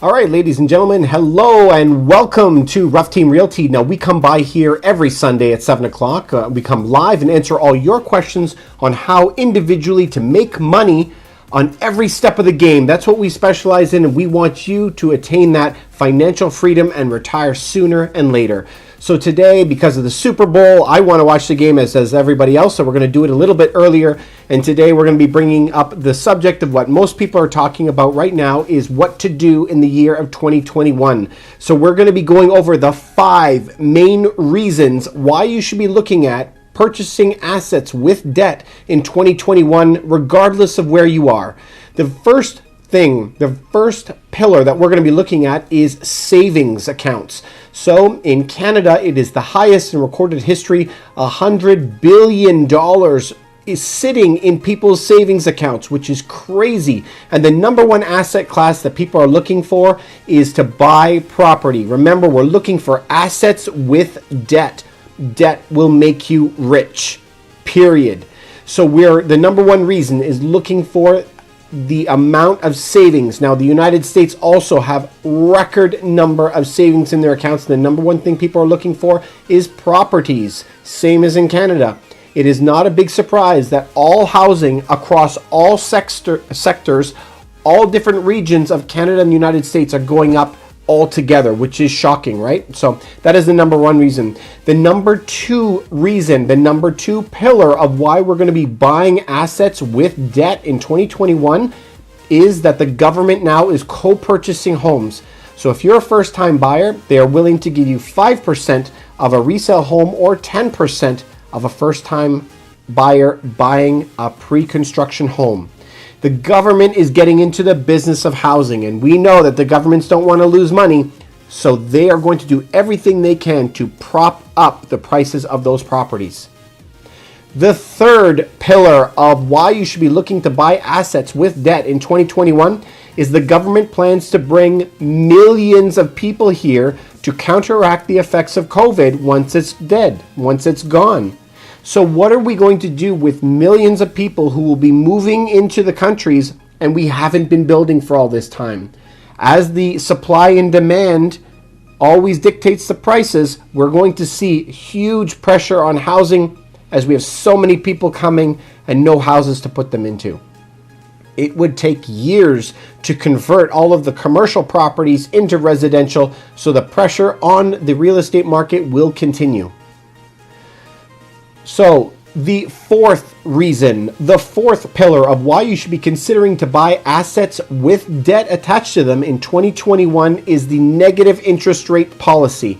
All right, ladies and gentlemen, hello and welcome to Ruff Team Realty. Now, we come by here every Sunday at 7 o'clock. We come live and answer all your questions on how individually to make money on every step of the game. That's what we specialize in, and we want you to attain that financial freedom and retire sooner and later. So today, because of the Super Bowl, I want to watch the game as everybody else, so we're going to do it a little bit earlier. And today we're going to be bringing up the subject of what most people are talking about right now is what to do in the year of 2021. So we're going to be going over the 5 main reasons why you should be looking at purchasing assets with debt in 2021, regardless of where you are. The first pillar that we're going to be looking at is savings accounts. So in Canada, it is the highest in recorded history. $100 billion is sitting in people's savings accounts, which is crazy. And the number one asset class that people are looking for is to buy property. Remember, we're looking for assets with debt. Debt will make you rich, period. So the number one reason is looking for the amount of savings. Now, the United States also have record number of savings in their accounts. The number one thing people are looking for is properties, same as in Canada. It is not a big surprise that all housing across all sectors, all different regions of Canada and the United States are going up altogether, which is shocking, right? So that is the number one reason. The number two pillar of why we're going to be buying assets with debt in 2021 is that the government now is co-purchasing homes. So if you're a first-time buyer, they are willing to give you 5% of a resale home or 10% of a first-time buyer buying a pre-construction home. The government is getting into the business of housing, and we know that the governments don't want to lose money, so they are going to do everything they can to prop up the prices of those properties. The third pillar of why you should be looking to buy assets with debt in 2021 is the government plans to bring millions of people here to counteract the effects of COVID once it's dead, once it's gone. So what are we going to do with millions of people who will be moving into the countries and we haven't been building for all this time? As the supply and demand always dictates the prices, we're going to see huge pressure on housing as we have so many people coming and no houses to put them into. It would take years to convert all of the commercial properties into residential, so the pressure on the real estate market will continue. So the fourth pillar of why you should be considering to buy assets with debt attached to them in 2021 is the negative interest rate policy.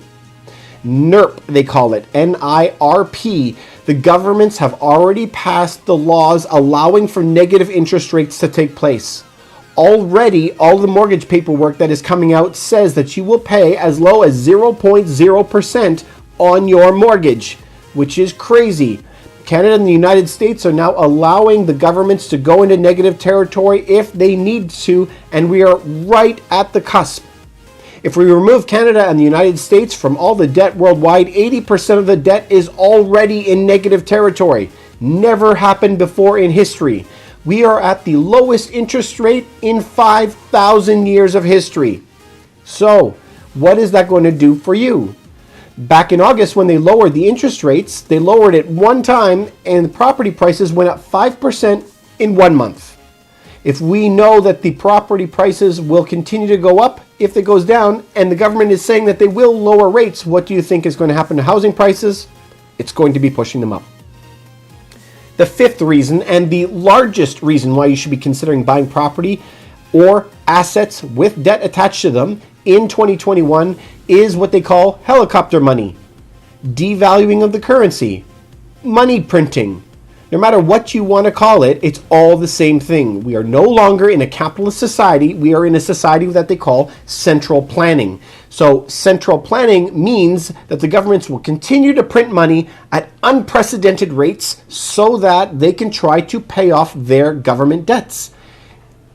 NERP, they call it, NIRP. The governments have already passed the laws allowing for negative interest rates to take place. Already, all the mortgage paperwork that is coming out says that you will pay as low as 0.0% on your mortgage, which is crazy. Canada and the United States are now allowing the governments to go into negative territory if they need to, and we are right at the cusp. If we remove Canada and the United States from all the debt worldwide, 80% of the debt is already in negative territory. Never happened before in history. We are at the lowest interest rate in 5,000 years of history. So, what is that going to do for you? Back in August, when they lowered the interest rates, they lowered it one time and the property prices went up 5% in 1 month. If we know that the property prices will continue to go up if it goes down, and the government is saying that they will lower rates, what do you think is going to happen to housing prices? It's going to be pushing them up. The fifth reason, and the largest reason why you should be considering buying property or assets with debt attached to them in 2021 is what they call helicopter money, devaluing of the currency, money printing. No matter what you want to call it, it's all the same thing. We are no longer in a capitalist society. We are in a society that they call central planning. So central planning means that the governments will continue to print money at unprecedented rates so that they can try to pay off their government debts.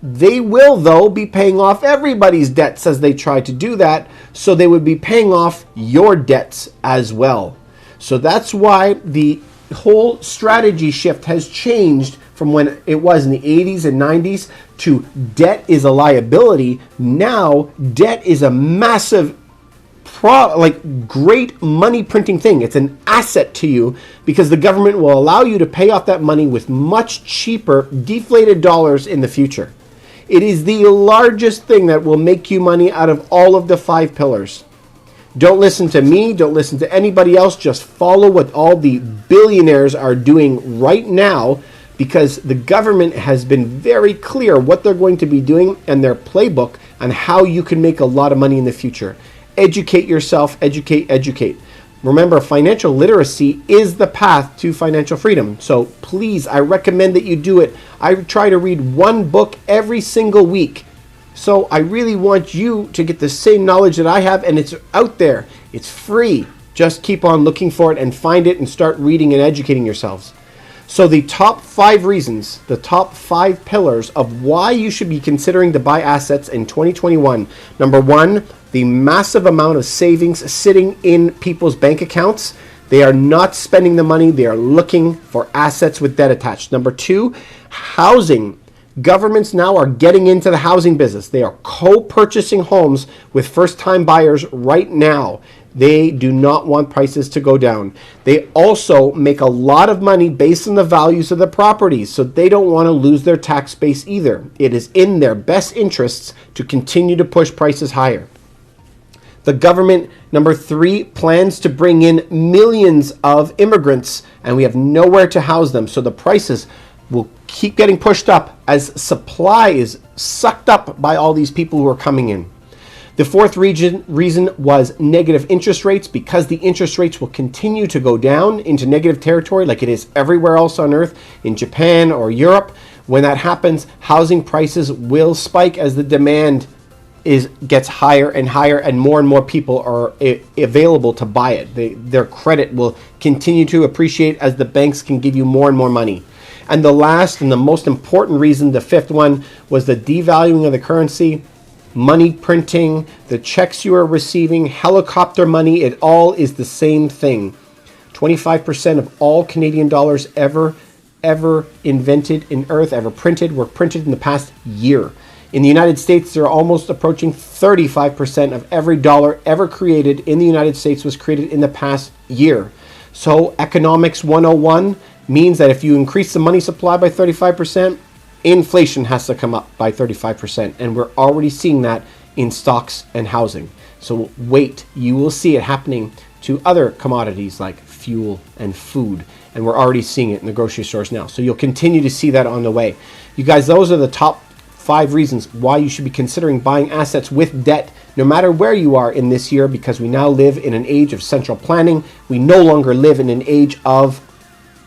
They will, though, be paying off everybody's debts as they try to do that, so they would be paying off your debts as well. So that's why the whole strategy shift has changed from when it was in the 80s and 90s to debt is a liability. Now, debt is a massive great money printing thing. It's an asset to you because the government will allow you to pay off that money with much cheaper deflated dollars in the future. It is the largest thing that will make you money out of all of the 5 pillars. Don't listen to me, don't listen to anybody else, just follow what all the billionaires are doing right now, because the government has been very clear what they're going to be doing and their playbook on how you can make a lot of money in the future. Educate yourself, educate. Remember, financial literacy is the path to financial freedom. So please, I recommend that you do it. I try to read one book every single week. So I really want you to get the same knowledge that I have, and it's out there. It's free. Just keep on looking for it and find it and start reading and educating yourselves. So the top 5 reasons, the top 5 pillars of why you should be considering to buy assets in 2021. Number 1, the massive amount of savings sitting in people's bank accounts. They are not spending the money. They are looking for assets with debt attached. Number 2, housing. Governments now are getting into the housing business. They are co-purchasing homes with first-time buyers right now. They do not want prices to go down. They also make a lot of money based on the values of the properties, so they don't want to lose their tax base either. It is in their best interests to continue to push prices higher. The government, number 3, plans to bring in millions of immigrants, and we have nowhere to house them, so the prices will keep getting pushed up as supply is sucked up by all these people who are coming in. The 4th reason was negative interest rates, because the interest rates will continue to go down into negative territory like it is everywhere else on earth, in Japan or Europe. When that happens, housing prices will spike as the demand gets higher and more people are available to buy it. Their credit will continue to appreciate as the banks can give you more and more money. And the last and the most important reason, the 5th one, was the devaluing of the currency, money printing, the checks you are receiving, helicopter money. It all is the same thing. 25% of all Canadian dollars ever invented in earth, ever printed, were printed in the past year. In the United States, they're almost approaching 35% of every dollar ever created in the United States was created in the past year. So economics 101 means that if you increase the money supply by 35%, inflation has to come up by 35%. And we're already seeing that in stocks and housing. So wait, you will see it happening to other commodities like fuel and food. And we're already seeing it in the grocery stores now. So you'll continue to see that on the way. You guys, those are the top 5 reasons why you should be considering buying assets with debt, no matter where you are in this year, because we now live in an age of central planning. We no longer live in an age of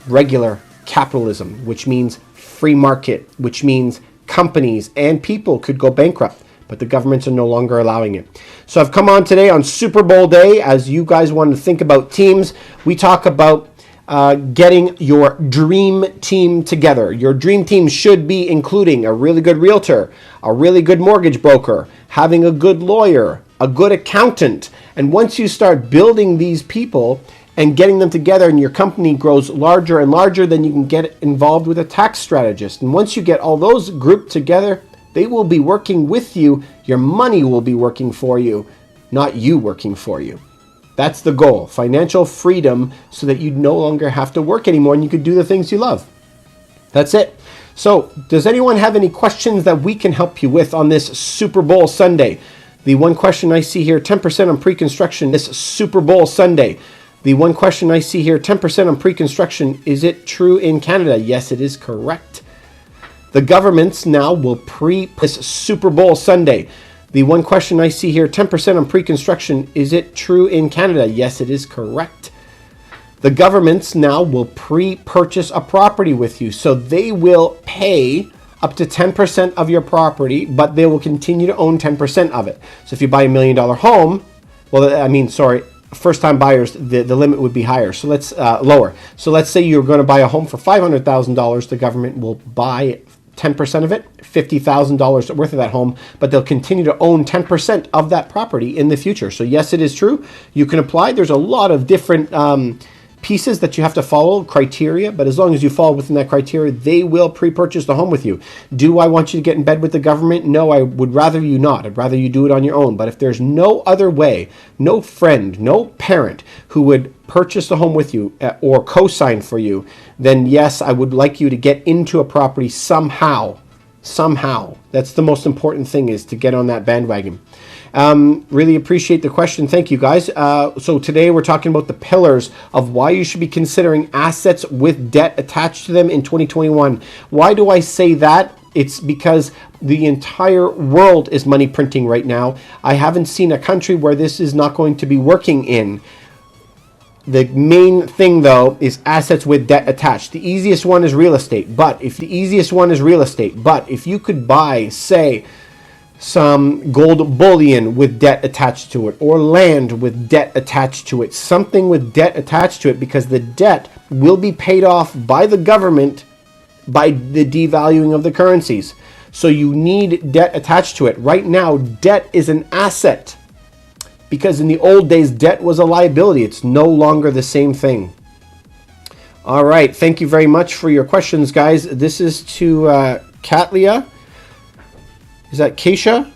regular capitalism, which means free market, which means companies and people could go bankrupt, but the governments are no longer allowing it. So I've come on today on Super Bowl day, as you guys want to think about teams. We talk about getting your dream team together. Your dream team should be including a really good realtor, a really good mortgage broker, having a good lawyer, a good accountant. And once you start building these people and getting them together and your company grows larger and larger, then you can get involved with a tax strategist. And once you get all those grouped together, they will be working with you. Your money will be working for you, not you working for you. That's the goal, financial freedom, so that you no longer have to work anymore and you can do the things you love. That's it. So, does anyone have any questions that we can help you with on this Super Bowl Sunday? The one question I see here, 10% on pre-construction this Super Bowl Sunday. The one question I see here, 10% on pre-construction, is it true in Canada? Yes, it is correct. The governments now will this Super Bowl Sunday. The one question I see here, 10% on pre-construction, is it true in Canada? Yes, it is correct. The governments now will pre-purchase a property with you. So they will pay up to 10% of your property, but they will continue to own 10% of it. So if you buy $1 million home, first-time buyers, the limit would be higher. So let's lower. So let's say you're going to buy a home for $500,000. The government will buy 10% of it, $50,000 worth of that home, but they'll continue to own 10% of that property in the future. So yes, it is true. You can apply. There's a lot of different pieces that you have to follow, criteria, but as long as you fall within that criteria, they will pre-purchase the home with you. Do I want you to get in bed with the government? No, I would rather you not. I'd rather you do it on your own. But if there's no other way, no friend, no parent who would purchase the home with you or co-sign for you, then yes, I would like you to get into a property somehow. That's the most important thing, is to get on that bandwagon. Really appreciate the question. Thank you, guys. So today we're talking about the pillars of why you should be considering assets with debt attached to them in 2021. Why do I say that? It's because the entire world is money printing right now. I haven't seen a country where this is not going to be working in. The main thing, though, is assets with debt attached. The easiest one is real estate. But if you could buy, say, some gold bullion with debt attached to it, or land with debt attached to it, something with debt attached to it, because the debt will be paid off by the government by the devaluing of the currencies. So you need debt attached to it. Right now, debt is an asset, because in the old days, debt was a liability. It's no longer the same thing. All right. Thank you very much for your questions, guys. This is to Katlia. Is that Keisha?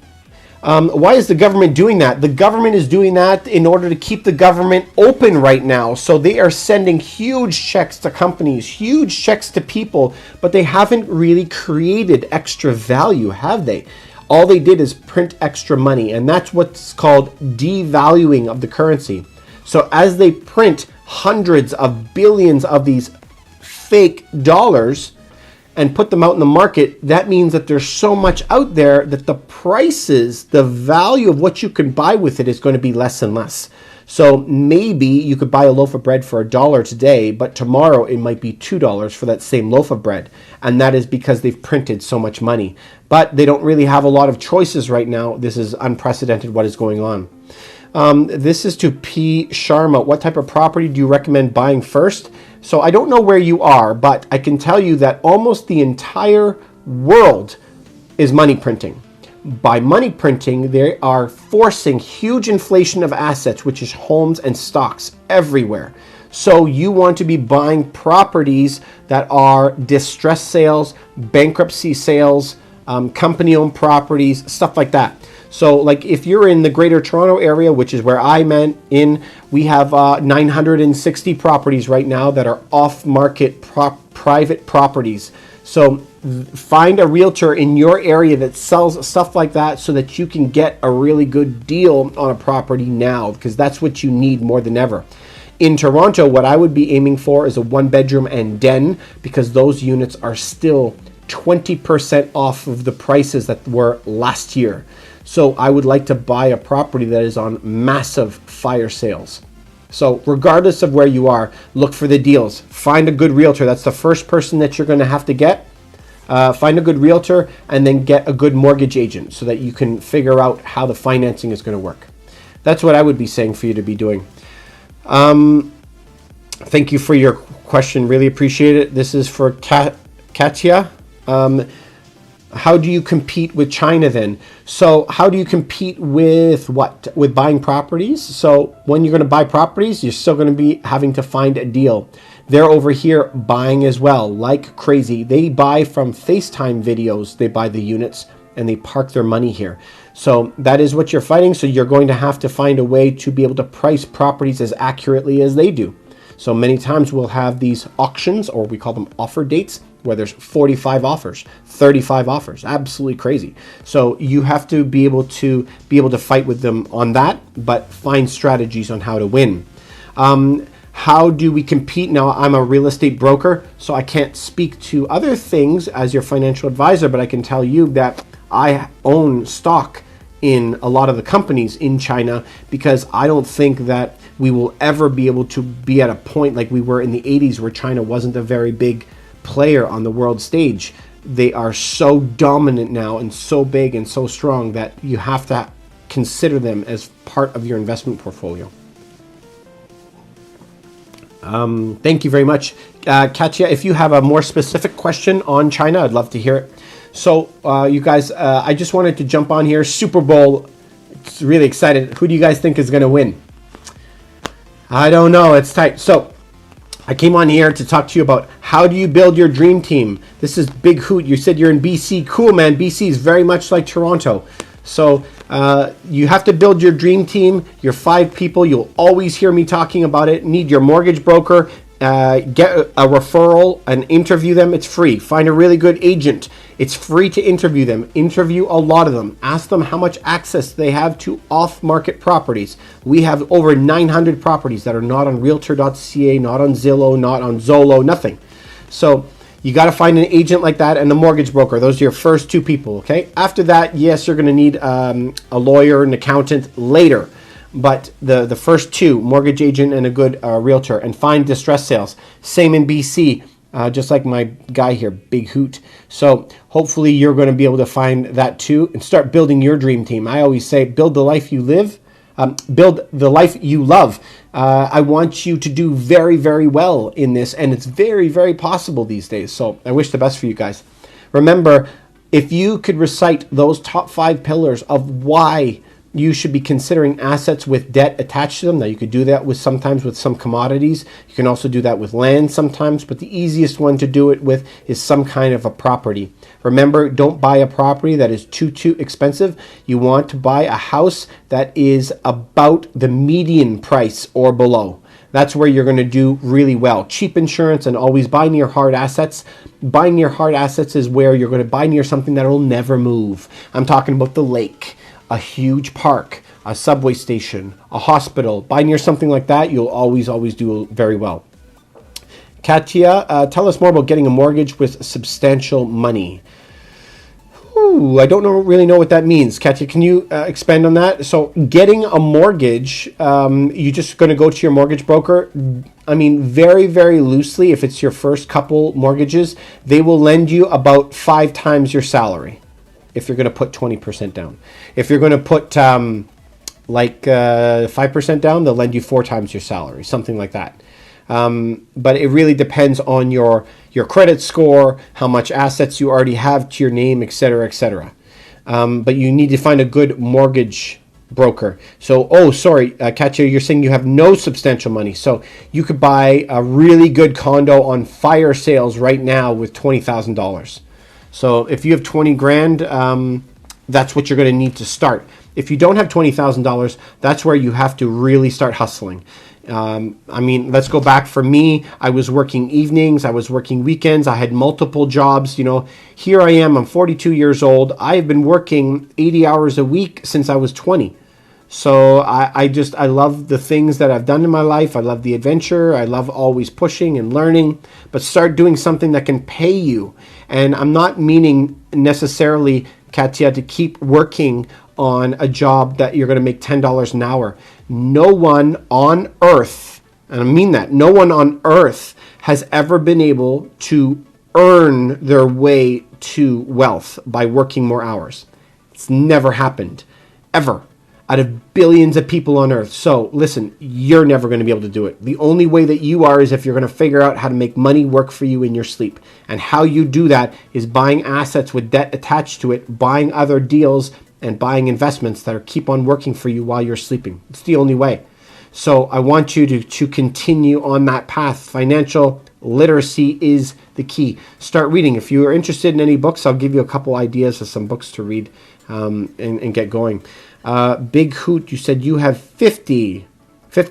Why is the government doing that? The government is doing that in order to keep the government open right now. So they are sending huge checks to companies, huge checks to people, but they haven't really created extra value, have they? All they did is print extra money, and that's what's called devaluing of the currency. So as they print hundreds of billions of these fake dollars and put them out in the market, that means that there's so much out there that the prices, the value of what you can buy with it is going to be less and less. So maybe you could buy a loaf of bread for $1 today, but tomorrow it might be $2 for that same loaf of bread. And that is because they've printed so much money. But they don't really have a lot of choices right now. This is unprecedented what is going on. This is to P. Sharma. What type of property do you recommend buying first? So I don't know where you are, but I can tell you that almost the entire world is money printing. By money printing, they are forcing huge inflation of assets, which is homes and stocks everywhere. So you want to be buying properties that are distress sales, bankruptcy sales, company-owned properties, stuff like that. So like if you're in the Greater Toronto area, which is where I'm in, we have 960 properties right now that are off-market private properties. So find a realtor in your area that sells stuff like that so that you can get a really good deal on a property now, because that's what you need more than ever. In Toronto, what I would be aiming for is a 1-bedroom and den, because those units are still 20% off of the prices that were last year. So I would like to buy a property that is on massive fire sales. So regardless of where you are, look for the deals. Find a good realtor. That's the first person that you're going to have to get. Find a good realtor and then get a good mortgage agent so that you can figure out how the financing is going to work. That's what I would be saying for you to be doing. Thank you for your question. Really appreciate it. This is for Katya. How do you compete with China then? So how do you compete with what? With buying properties? So when you're going to buy properties, you're still going to be having to find a deal. They're over here buying as well, like crazy. They buy from FaceTime videos. They buy the units and they park their money here. So that is what you're fighting. So you're going to have to find a way to be able to price properties as accurately as they do. So many times we'll have these auctions, or we call them offer dates, where there's 45 offers, 35 offers, absolutely crazy. So you have to be able to fight with them on that, but find strategies on how to win. How do we compete? Now, I'm a real estate broker, so I can't speak to other things as your financial advisor, but I can tell you that I own stock in a lot of the companies in China, because I don't think that we will ever be able to be at a point like we were in the 80s where China wasn't a very big player on the world stage. They are so dominant now and so big and so strong that you have to consider them as part of your investment portfolio. Thank you very much. Katya, if you have a more specific question on China, I'd love to hear it. So you guys, I just wanted to jump on here. Super Bowl, it's really excited. Who do you guys think is going to win? I don't know. It's tight. So I came on here to talk to you about how do you build your dream team. This is Big Hoot. You said you're in BC. Cool, man. BC is very much like Toronto. So you have to build your dream team. You're 5 people. You'll always hear me talking about it. Need your mortgage broker. Get a referral and interview them. It's free. Find a really good agent. It's free to interview them. Interview a lot of them. Ask them how much access they have to off-market properties. We have over 900 properties that are not on Realtor.ca, not on Zillow, not on Zolo, nothing. So you got to find an agent like that and a mortgage broker. Those are your first 2 people, okay? After that, yes, you're going to need a lawyer, an accountant later. But the first 2, mortgage agent and a good realtor, and find distress sales. Same in BC, just like my guy here, Big Hoot. So hopefully you're going to be able to find that too and start building your dream team. I always say, build the life you live, build the life you love. I want you to do very, very well in this, and it's very, very possible these days. So I wish the best for you guys. Remember, if you could recite those top 5 pillars of why you should be considering assets with debt attached to them. Now, you could do that with sometimes with some commodities. You can also do that with land sometimes, but the easiest one to do it with is some kind of a property. Remember, don't buy a property that is too expensive. You want to buy a house that is about the median price or below. That's where you're going to do really well. Cheap insurance and always buy near hard assets. Buying near hard assets is where you're going to buy near something that will never move. I'm talking about the lake, a huge park, a subway station, a hospital. Buy near something like that, you'll always do very well. Katya, tell us more about getting a mortgage with substantial money. Ooh, I don't really know what that means. Katya, can you expand on that? So getting a mortgage, you're just going to go to your mortgage broker. I mean, very, very loosely, if it's your first couple mortgages, they will lend you about 5 times your salary. If you're going to put 20% down. If you're going to put 5% down, they'll lend you 4 times your salary, something like that. But it really depends on your credit score, how much assets you already have to your name, et cetera, et cetera. But you need to find a good mortgage broker. So, Katya, you're saying you have no substantial money. So you could buy a really good condo on fire sales right now with $20,000. So if you have 20 grand, that's what you're going to need to start. If you don't have $20,000, that's where you have to really start hustling. I mean, let's go back. For me, I was working evenings, I was working weekends, I had multiple jobs. Here I am, I'm 42 years old. I've been working 80 hours a week since I was 20. So I love the things that I've done in my life. I love the adventure. I love always pushing and learning, but start doing something that can pay you. And I'm not meaning necessarily, Katya, to keep working on a job that you're going to make $10 an hour. No one on earth, and I mean that, no one on earth has ever been able to earn their way to wealth by working more hours. It's never happened, ever, out of billions of people on earth. So listen, you're never going to be able to do it. The only way that you are is if you're going to figure out how to make money work for you in your sleep. And how you do that is buying assets with debt attached to it, buying other deals, and buying investments that are keep on working for you while you're sleeping. It's the only way. So I want you to continue on that path. Financial literacy is the key. Start reading. If you are interested in any books, I'll give you a couple ideas of some books to read and get going. Big Hoot, you said you have 50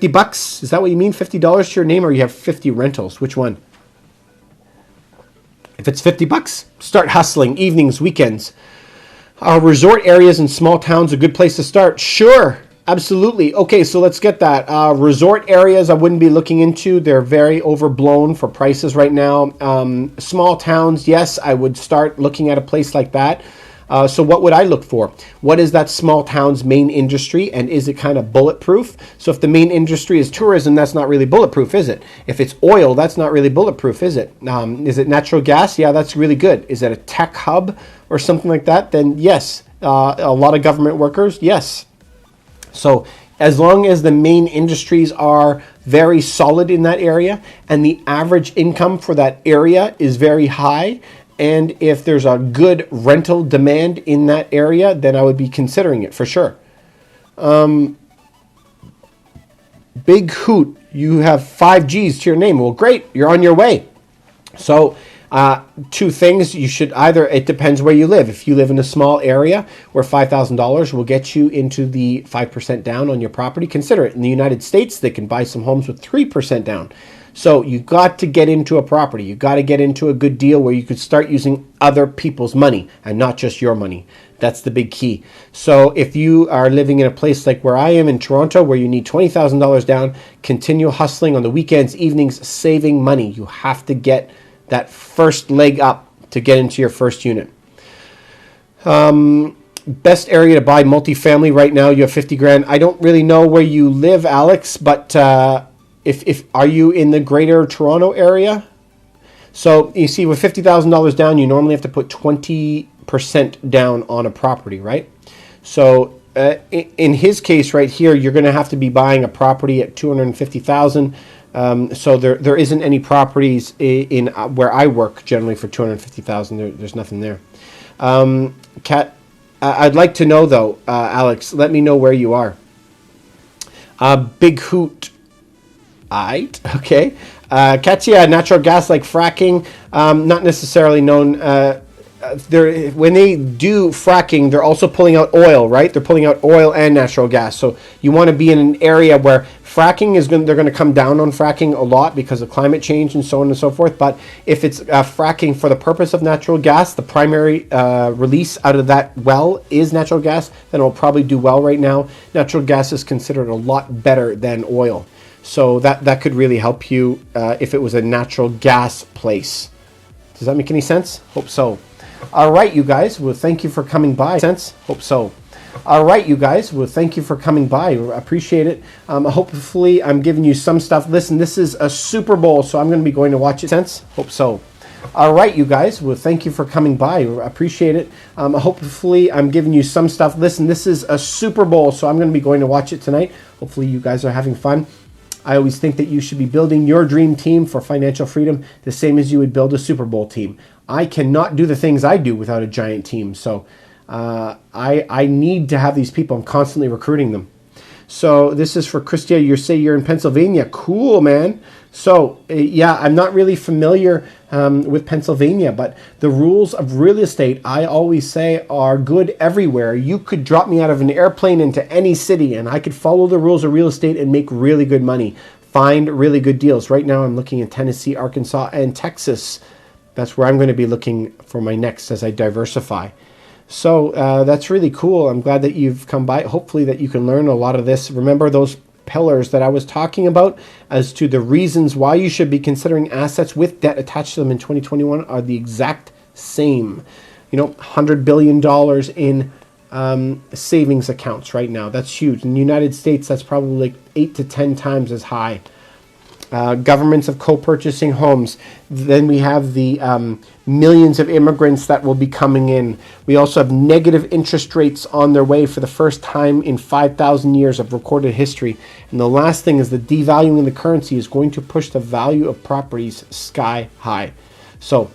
bucks. Is that what you mean? $50 to your name, or you have 50 rentals? Which one? If it's 50 bucks, start hustling. Evenings, weekends. Resort areas in small towns, a good place to start. Sure, absolutely. Okay, so let's get that. Resort areas I wouldn't be looking into. They're very overblown for prices right now. Small towns, yes, I would start looking at a place like that. So what would I look for? What is that small town's main industry, and is it kind of bulletproof? So if the main industry is tourism, that's not really bulletproof, is it? If it's oil, that's not really bulletproof, is it? Is it natural gas? Yeah, that's really good. Is it a tech hub or something like that? Then yes. A lot of government workers, yes. So as long as the main industries are very solid in that area and the average income for that area is very high, and if there's a good rental demand in that area, then I would be considering it for sure. Big Hoot, you have 5 G's to your name. Well, great, you're on your way. So two things, you should either, it depends where you live. If you live in a small area where $5,000 will get you into the 5% down on your property, consider it. In the United States, they can buy some homes with 3% down. So you've got to get into a property. You've got to get into a good deal where you could start using other people's money and not just your money. That's the big key. So if you are living in a place like where I am in Toronto, where you need $20,000 down, continue hustling on the weekends, evenings, saving money. You have to get that first leg up to get into your first unit. Best area to buy multifamily right now, you have 50 grand. I don't really know where you live, Alex, but if are you in the greater Toronto area? So you see, with $50,000 down, you normally have to put 20% down on a property, right? So in his case right here, you're going to have to be buying a property at $250,000. So there isn't any properties in where I work generally for $250,000. There's nothing there. Kat, I'd like to know though, Alex. Let me know where you are. Big Hoot. Okay. Katya, natural gas like fracking, not necessarily known. When they do fracking, they're also pulling out oil, right? They're pulling out oil and natural gas. So you want to be in an area where fracking is they're going to come down on fracking a lot because of climate change and so on and so forth. But if it's fracking for the purpose of natural gas, the primary release out of that well is natural gas, then it'll probably do well right now. Natural gas is considered a lot better than oil. So that could really help you if it was a natural gas place. Does that make any sense? Hope so. All right, you guys. Well, thank you for coming by. Sense? Hope so. All right, you guys. Well, thank you for coming by. I appreciate it. Hopefully, I'm giving you some stuff. Listen, this is a Super Bowl, so I'm going to be going to watch it. Sense? Hope so. All right, you guys. Well, thank you for coming by. I appreciate it. Hopefully, I'm giving you some stuff. Listen, this is a Super Bowl, so I'm going to be going to watch it tonight. Hopefully, you guys are having fun. I always think that you should be building your dream team for financial freedom the same as you would build a Super Bowl team. I cannot do the things I do without a giant team. So I need to have these people. I'm constantly recruiting them. So this is for Christia. You say you're in Pennsylvania. Cool, man. So yeah, I'm not really familiar with Pennsylvania, but the rules of real estate, I always say, are good everywhere. You could drop me out of an airplane into any city and I could follow the rules of real estate and make really good money, find really good deals. Right now I'm looking at Tennessee, Arkansas, and Texas. That's where I'm going to be looking for my next as I diversify. So that's really cool. I'm glad that you've come by. Hopefully that you can learn a lot of this. Remember those pillars that I was talking about as to the reasons why you should be considering assets with debt attached to them in 2021 are the exact same. You know, $100 billion in savings accounts right now. That's huge. In the United States, that's probably like 8 to 10 times as high. Governments of co-purchasing homes. Then we have the millions of immigrants that will be coming in. We also have negative interest rates on their way for the first time in 5,000 years of recorded history. And the last thing is the devaluing of the currency is going to push the value of properties sky high. So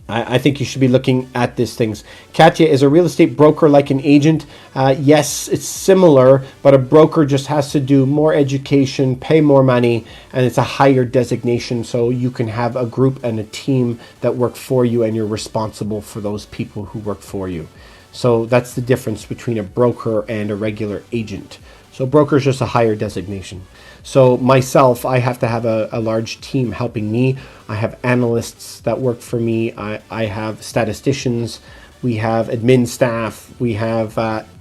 I think you should be looking at these things. Katya, is a real estate broker like an agent? Yes, it's similar, but a broker just has to do more education, pay more money, and it's a higher designation, so you can have a group and a team that work for you, and you're responsible for those people who work for you. So that's the difference between a broker and a regular agent. So broker is just a higher designation. So myself, I have to have a large team helping me. I have analysts that work for me. I have statisticians. We have admin staff. We have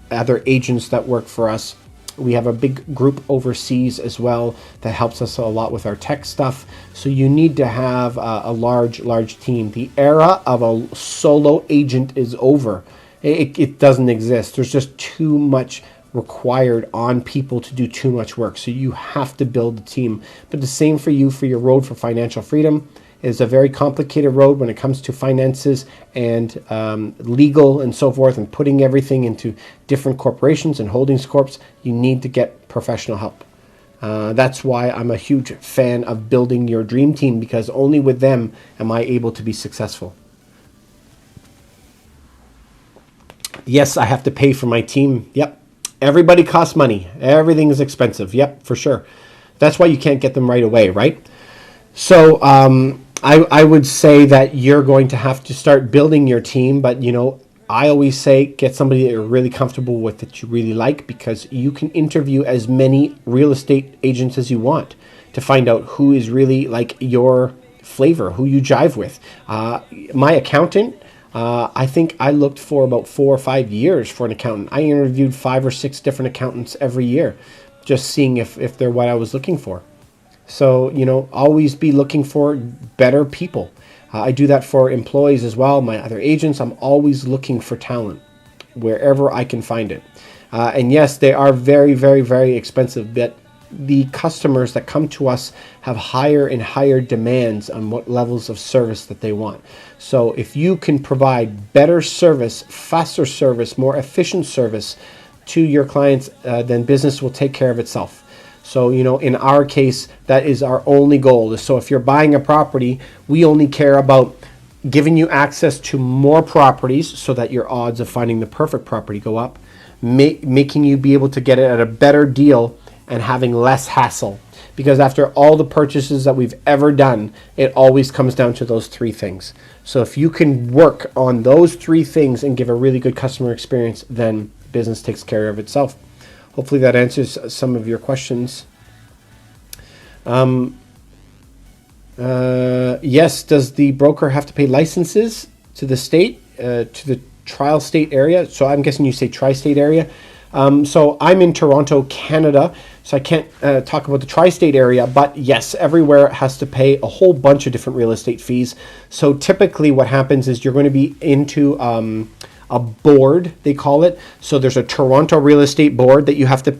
other agents that work for us. We have a big group overseas as well that helps us a lot with our tech stuff. So you need to have a large team. The era of a solo agent is over. It doesn't exist. There's just too much required on people to do too much work. So you have to build a team. But the same for you for your road for financial freedom. Is a very complicated road when it comes to finances and legal and so forth, and putting everything into different corporations and holdings corps. You need to get professional help. That's why I'm a huge fan of building your dream team, because only with them am I able to be successful. Yes, I have to pay for my team. Yep. Everybody costs money. Everything is expensive. Yep, for sure. That's why you can't get them right away, right? So I would say that you're going to have to start building your team, but I always say get somebody that you're really comfortable with, that you really like, because you can interview as many real estate agents as you want to find out who is really like your flavor, who you jive with. My accountant, I think I looked for about 4 or 5 years for an accountant. I interviewed 5 or 6 different accountants every year, just seeing if they're what I was looking for. So, always be looking for better people. I do that for employees as well, my other agents. I'm always looking for talent wherever I can find it. And yes, they are very, very, very expensive, but the customers that come to us have higher and higher demands on what levels of service that they want. So if you can provide better service, faster service, more efficient service to your clients, then business will take care of itself. So, in our case, that is our only goal. So if you're buying a property, we only care about giving you access to more properties so that your odds of finding the perfect property go up, making you be able to get it at a better deal, and having less hassle. Because after all the purchases that we've ever done, it always comes down to those 3 things. So if you can work on those 3 things and give a really good customer experience, then business takes care of itself. Hopefully that answers some of your questions. Yes, does the broker have to pay licenses to the state, to the trial state area? So I'm guessing you say tri-state area. So I'm in Toronto, Canada, so I can't talk about the tri-state area, but yes, everywhere has to pay a whole bunch of different real estate fees. So typically what happens is you're going to be into a board, they call it. So there's a Toronto real estate board that you have to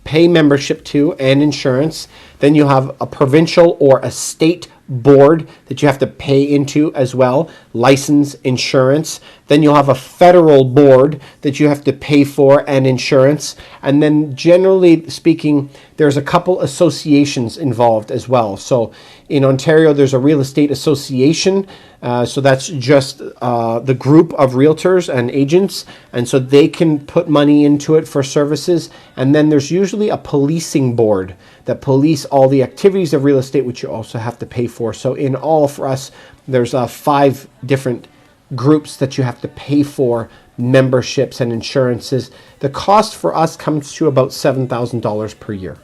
pay membership to and insurance. Then you have a provincial or a state board that you have to pay into as well, license, insurance. Then you'll have a federal board that you have to pay for and insurance. And then generally speaking, there's a couple associations involved as well. So in Ontario, there's a real estate association. So that's just the group of realtors and agents. And so they can put money into it for services. And then there's usually a policing board that police all the activities of real estate, which you also have to pay for. So in all, for us, there's 5 different groups that you have to pay for memberships and insurances. The cost for us comes to about $7,000 per year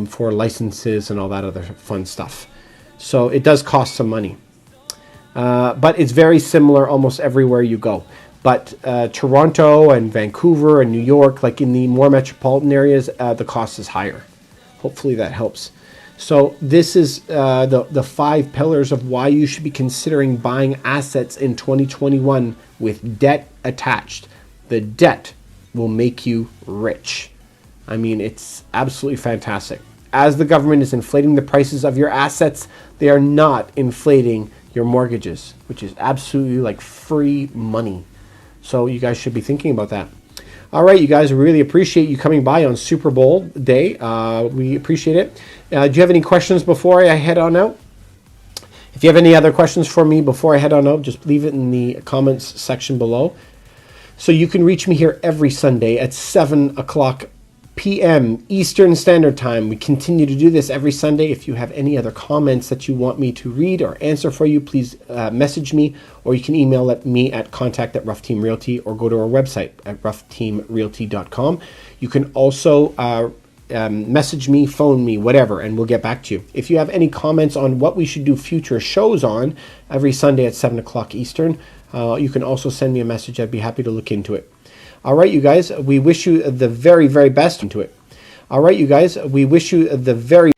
for licenses and all that other fun stuff. So it does cost some money. But it's very similar almost everywhere you go. But Toronto and Vancouver and New York, like in the more metropolitan areas, the cost is higher. Hopefully that helps. So this is the 5 pillars of why you should be considering buying assets in 2021 with debt attached. The debt will make you rich. I mean, it's absolutely fantastic. As the government is inflating the prices of your assets, they are not inflating your mortgages, which is absolutely like free money. So you guys should be thinking about that. All right, you guys, we really appreciate you coming by on Super Bowl day. We appreciate it. Do you have any questions before I head on out? If you have any other questions for me before I head on out, just leave it in the comments section below. So you can reach me here every Sunday at 7 o'clock p.m. Eastern Standard Time. We continue to do this every Sunday. If you have any other comments that you want me to read or answer for you, please message me, or you can email me at contact@Ruff Team Realty, or go to our website at ruffteamrealty.com. You can also message me, phone me, whatever, and we'll get back to you. If you have any comments on what we should do future shows on every Sunday at 7 o'clock Eastern, you can also send me a message. I'd be happy to look into it. All right, you guys, we wish you the very, very best into it. All right, you guys, we wish you the very